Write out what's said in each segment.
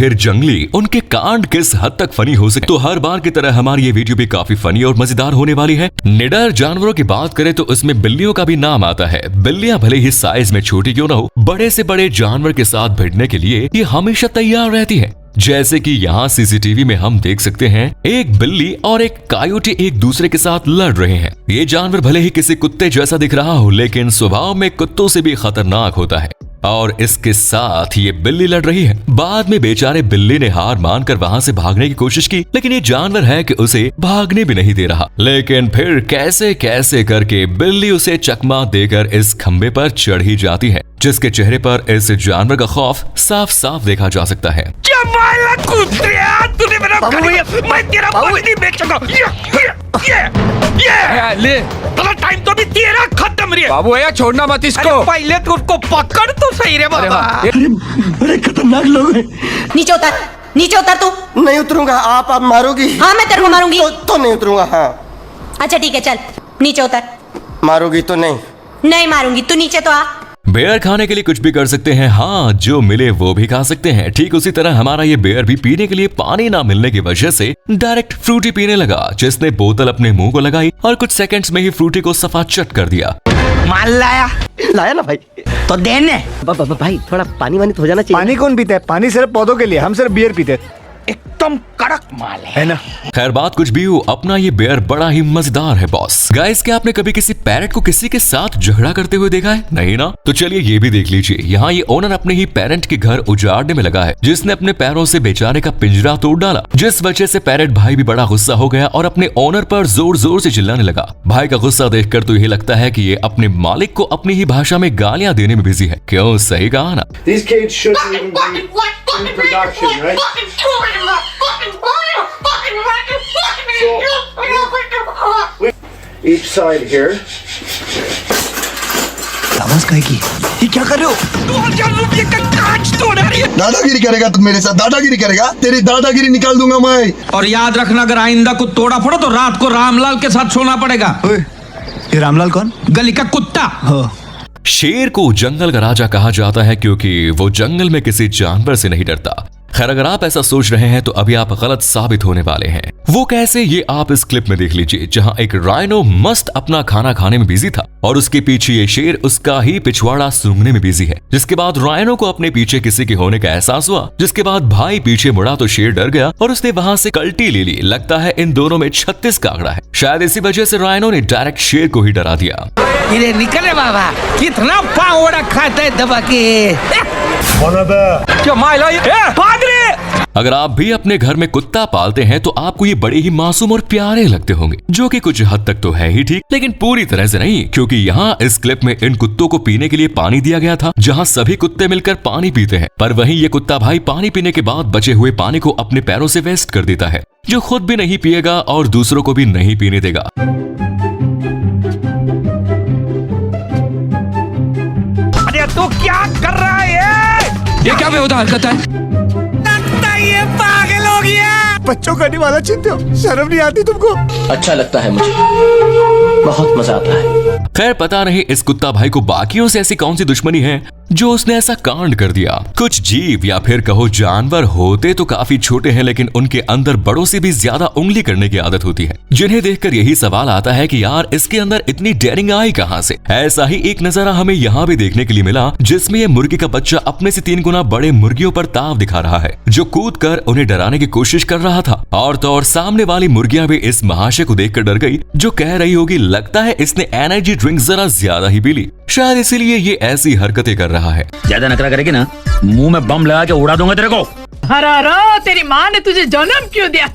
फिर जंगली उनके कांड किस हद तक फनी हो सकते, तो हर बार की तरह हमारी ये वीडियो भी काफी फनी और मजेदार होने वाली है। निडर जानवरों की बात करें तो इसमें बिल्लियों का भी नाम आता है। बिल्लियां भले ही साइज में छोटी क्यों न हो, बड़े से बड़े जानवर के साथ भिड़ने के लिए ये हमेशा तैयार रहती है। जैसे कि यहाँ सीसीटीवी में हम देख सकते हैं, एक बिल्ली और एक कायोटी एक दूसरे के साथ लड़ रहे हैं। ये जानवर भले ही किसी कुत्ते जैसा दिख रहा हो, लेकिन स्वभाव में कुत्तों से भी खतरनाक होता है और इसके साथ ये बिल्ली लड़ रही है। बाद में बेचारे बिल्ली ने हार मानकर वहाँ से भागने की कोशिश की, लेकिन ये जानवर है कि उसे भागने भी नहीं दे रहा। लेकिन फिर कैसे कैसे करके बिल्ली उसे चकमा देकर इस खंबे पर चढ़ ही जाती है, जिसके चेहरे पर इस जानवर का खौफ साफ साफ देखा जा सकता है। तूने मेरा मैं तेरा पानी नहीं बेच सकता। ये ले टाइम तो भी तेरा खत्म रे बाबू। यार छोड़ना मत इसको, पहले तो उसको पकड़ तो सही रे बाबा। अरे बड़े खतरनाक लोग हैं। नीचे उतर तू। नहीं उतरूंगा, आप मारोगी। हाँ मैं तेरे को मारूंगी। तो नहीं उतरूंगा। हाँ अच्छा ठीक है, चल नीचे उतर। मारोगी तो नहीं? नहीं मारूंगी, तू नीचे तो आ। बेयर खाने के लिए कुछ भी कर सकते हैं, हाँ जो मिले वो भी खा सकते हैं। ठीक उसी तरह हमारा ये बेयर भी पीने के लिए पानी ना मिलने की वजह से डायरेक्ट फ्रूटी पीने लगा, जिसने बोतल अपने मुंह को लगाई और कुछ सेकंड्स में ही फ्रूटी को सफा चट कर दिया। माल लाया ना भाई, तो देने भाई थोड़ा पानी वानी तो हो जाना चाहिए। पानी कौन पीता है? पानी सिर्फ पौधों के लिए, हम सिर्फ बियर पीते हैं। एकदम कड़क माल है ना। खैर बात कुछ भी हो, अपना ये बेयर बड़ा ही मजेदार है बॉस। गाइस क्या आपने कभी किसी पैरेट को किसी के साथ झगड़ा करते हुए देखा है? नहीं ना? तो चलिए ये भी देख लीजिए। यहाँ ये ओनर अपने ही पेरेंट के घर उजाड़ने में लगा है, जिसने अपने पैरों से बेचारे का पिंजरा तोड़ डाला, जिस वजह से पैरेट भाई भी बड़ा गुस्सा हो गया और अपने ओनर पर जोर जोर से चिल्लाने लगा। भाई का गुस्सा देखकर तो ये लगता है कि ये अपने मालिक को अपनी ही भाषा में गालियां देने में बिजी है। क्यों, सही कहा ना? Each side here. आवाज काहे की? ये क्या कर रहे हो? 2000 रुपये का कांच तोड़ रही है। दादागिरी करेगा तुम मेरे साथ? दादागिरी करेगा? तेरी दादागिरी निकाल दूंगा मैं। और याद रखना, अगर आइंदा को तोड़ा फोड़ा तो रात को रामलाल के साथ सोना पड़ेगा। ये रामलाल कौन? गली का कुत्ता। शेर को जंगल का राजा कहा जाता है क्योंकि वो जंगल में किसी जानवर से नहीं डरता। खैर अगर आप ऐसा सोच रहे हैं तो अभी आप गलत साबित होने वाले हैं। वो कैसे, ये आप इस क्लिप में देख लीजिए, जहां एक राइनो मस्त अपना खाना खाने में बिजी था और उसके पीछे ये शेर उसका ही पिछवाड़ा सूंघने में बिजी है। जिसके बाद राइनो को अपने पीछे किसी के होने का एहसास हुआ, जिसके बाद भाई पीछे मुड़ा तो शेर डर गया और उसने वहां से कल्टी ले ली। लगता है इन दोनों में 36 का आंकड़ा है। शायद इसी वजह से राइनो ने डायरेक्ट शेर को ही डरा दिया। ये निकले बाबा, कितना पावड़ा खाता है दबा के। क्या माइला ये? पादरी! अगर आप भी अपने घर में कुत्ता पालते हैं तो आपको ये बड़े ही मासूम और प्यारे लगते होंगे, जो कि कुछ हद तक तो है ही ठीक, लेकिन पूरी तरह से नहीं, क्योंकि यहाँ इस क्लिप में इन कुत्तों को पीने के लिए पानी दिया गया था, जहाँ सभी कुत्ते मिलकर पानी पीते हैं। पर वहीं ये कुत्ता भाई पानी पीने के बाद बचे हुए पानी को अपने पैरों से वेस्ट कर देता है, जो खुद भी नहीं पिएगा और दूसरों को भी नहीं पीने देगा। अरे तू क्या कर रहा है? ये क्या बेहुदा हरकत है? लगता है ये पागल हो गया। बच्चों का निवाला चिंते हो, शर्म नहीं आती तुमको? अच्छा लगता है मुझे, बहुत मजा आता है। खैर पता नहीं इस कुत्ता भाई को बाकियों से ऐसी कौन सी दुश्मनी है जो उसने ऐसा कांड कर दिया। कुछ जीव या फिर कहो जानवर होते तो काफी छोटे हैं, लेकिन उनके अंदर बड़ों से भी ज्यादा उंगली करने की आदत होती है, जिन्हें देखकर यही सवाल आता है कि यार इसके अंदर इतनी डेयरिंग आई कहां से। ऐसा ही एक नजारा हमें यहाँ भी देखने के लिए मिला, जिसमें ये मुर्गी का बच्चा अपने से 3 गुना बड़े मुर्गियों पर ताव दिखा रहा है, जो कूद कर उन्हें डराने की कोशिश कर रहा था। और तो और सामने वाली मुर्गियां भी इस महाशय को देखकर डर गई, जो कह रही होगी लगता है इसने एनर्जी ड्रिंक जरा ज्यादा ही पी ली, शायद इसीलिए ये ऐसी हरकतें कर रहा है। ज्यादा नखरा करेगी ना, मुंह में बम लगा के उड़ा दूंगा तेरे को। अरे तेरी माँ ने तुझे जन्म क्यों दिया?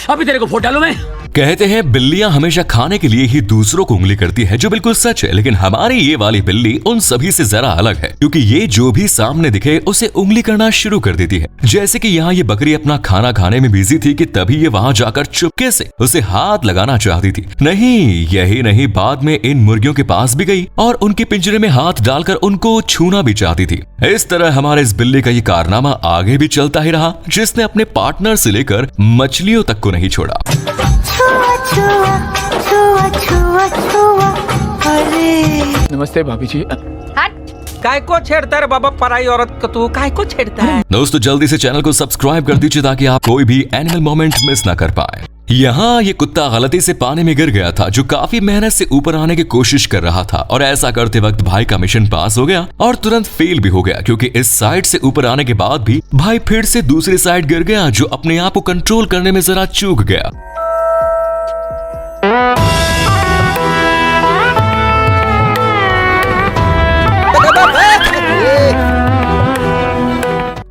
अभी तेरे को फोड़ डालूं मैं। कहते हैं बिल्लियां हमेशा खाने के लिए ही दूसरों को उंगली करती है, जो बिल्कुल सच है, लेकिन हमारी ये वाली बिल्ली उन सभी से जरा अलग है, क्योंकि ये जो भी सामने दिखे उसे उंगली करना शुरू कर देती है। जैसे कि यहाँ ये बकरी अपना खाना खाने में बिजी थी कि तभी ये वहाँ जाकर चुपके से उसे हाथ लगाना चाहती थी। नहीं यही नहीं, बाद में इन मुर्गियों के पास भी गई और उनके पिंजरे में हाथ डालकर उनको छूना भी चाहती थी। इस तरह हमारे इस बिल्ली का ये कारनामा आगे भी चलता ही रहा, जिसने अपने पार्टनर से लेकर मछलियों तक को नहीं छोड़ा। नमस्ते भाभी जी। काय को छेड़ता है रे बाबा पराई औरत को, तू काय को छेड़ता है? दोस्तों जल्दी से चैनल को सब्सक्राइब कर दीजिए ताकि आप कोई भी एनिमल मोमेंट मिस ना कर पाए। यहाँ ये कुत्ता गलती से पानी में गिर गया था, जो काफी मेहनत से ऊपर आने की कोशिश कर रहा था, और ऐसा करते वक्त भाई का मिशन पास हो गया और तुरंत फेल भी हो गया, क्योंकि इस साइड से ऊपर आने के बाद भी भाई फिर से दूसरी साइड गिर गया, जो अपने आप को कंट्रोल करने में जरा चूक गया।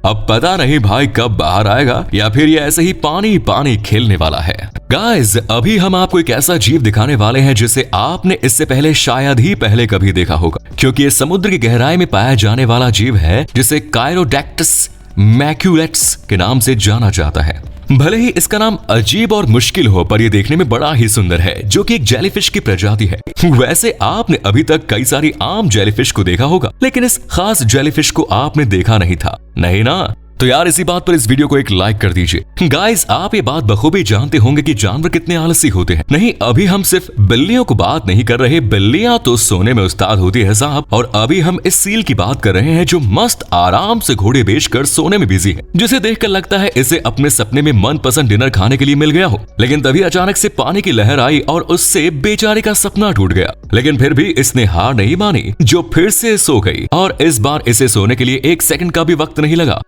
अब पता नहीं भाई कब बाहर आएगा या फिर ये ऐसे ही पानी पानी खेलने वाला है। गाइस, अभी हम आपको एक ऐसा जीव दिखाने वाले हैं जिसे आपने इससे पहले शायद ही पहले कभी देखा होगा, क्योंकि ये समुद्र की गहराई में पाया जाने वाला जीव है जिसे कायरोडैक्टिस मैक्यूलेट्स के नाम से जाना जाता है। भले ही इसका नाम अजीब और मुश्किल हो, पर ये देखने में बड़ा ही सुंदर है, जो कि एक जेलीफिश की प्रजाति है। वैसे आपने अभी तक कई सारी आम जेलीफिश को देखा होगा, लेकिन इस खास जेलीफिश को आपने देखा नहीं था, नहीं ना? तो यार इसी बात पर इस वीडियो को एक लाइक कर दीजिए। गाइस, आप ये बात बखूबी जानते होंगे कि जानवर कितने आलसी होते हैं। नहीं, अभी हम सिर्फ बिल्लियों को बात नहीं कर रहे, बिल्लियां तो सोने में उस्ताद होती है साहब, और अभी हम इस सील की बात कर रहे हैं जो मस्त आराम से घोड़े बेचकर सोने में बिजी है, जिसे देखकर लगता है इसे अपने सपने में मनपसंद डिनर खाने के लिए मिल गया हो। लेकिन तभी अचानक से पानी की लहर आई और उससे बेचारे का सपना टूट गया। लेकिन फिर भी इसने हार नहीं मानी, जो फिर से सो गई, और इस बार इसे सोने के लिए 1 सेकंड का भी वक्त नहीं लगा।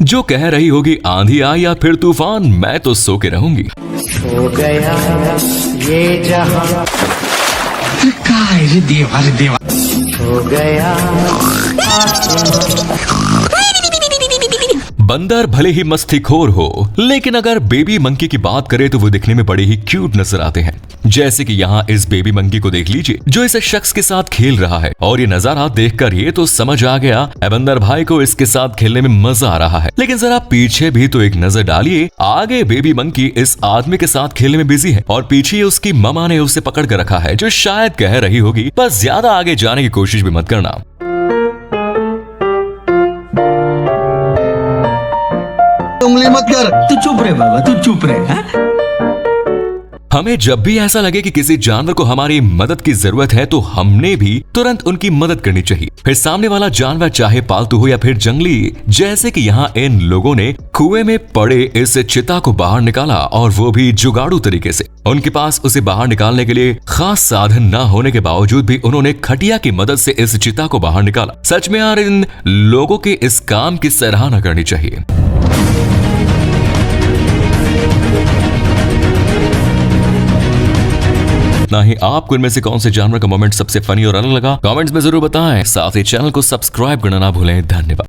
जो कह रही होगी आंधी आई या फिर तूफान, मैं तो सो के रहूंगी। हो गया ये जहां, रे देवा हो गया बंदर भले ही मस्तीखोर हो, लेकिन अगर बेबी मंकी की बात करें तो वो दिखने में बड़े ही क्यूट नजर आते हैं। जैसे कि यहाँ इस बेबी मंकी को देख लीजिए, जो इस शख्स के साथ खेल रहा है, और ये नजारा देखकर ये तो समझ आ गया बंदर भाई को इसके साथ खेलने में मजा आ रहा है। लेकिन जरा पीछे भी तो एक नजर डालिए, आगे बेबी मंकी इस आदमी के साथ खेलने में बिजी है, और पीछे उसकी ममा ने उसे पकड़ कर रखा है, जो शायद कह रही होगी बस ज्यादा आगे जाने की कोशिश भी मत करना। उंगली मत कर। तू चुप रहे बाबा, तू चुप रहे। हमें जब भी ऐसा लगे कि किसी जानवर को हमारी मदद की जरूरत है, तो हमने भी तुरंत उनकी मदद करनी चाहिए। फिर सामने वाला जानवर चाहे पालतू हो या फिर जंगली, जैसे कि यहाँ इन लोगों ने कुएं में पड़े इस चिता को बाहर निकाला, और वो भी जुगाड़ू तरीके से। उनके पास उसे बाहर निकालने के लिए खास साधन न होने के बावजूद भी उन्होंने खटिया की मदद से इस चिता को बाहर निकाला। सच में यार, इन लोगों के इस काम की सराहना करनी चाहिए। ना ही आपको इनमें से कौन से जानवर का मोमेंट सबसे फनी और अलग लगा, कमेंट्स में जरूर बताएं। साथ ही चैनल को सब्सक्राइब करना ना भूलें। धन्यवाद।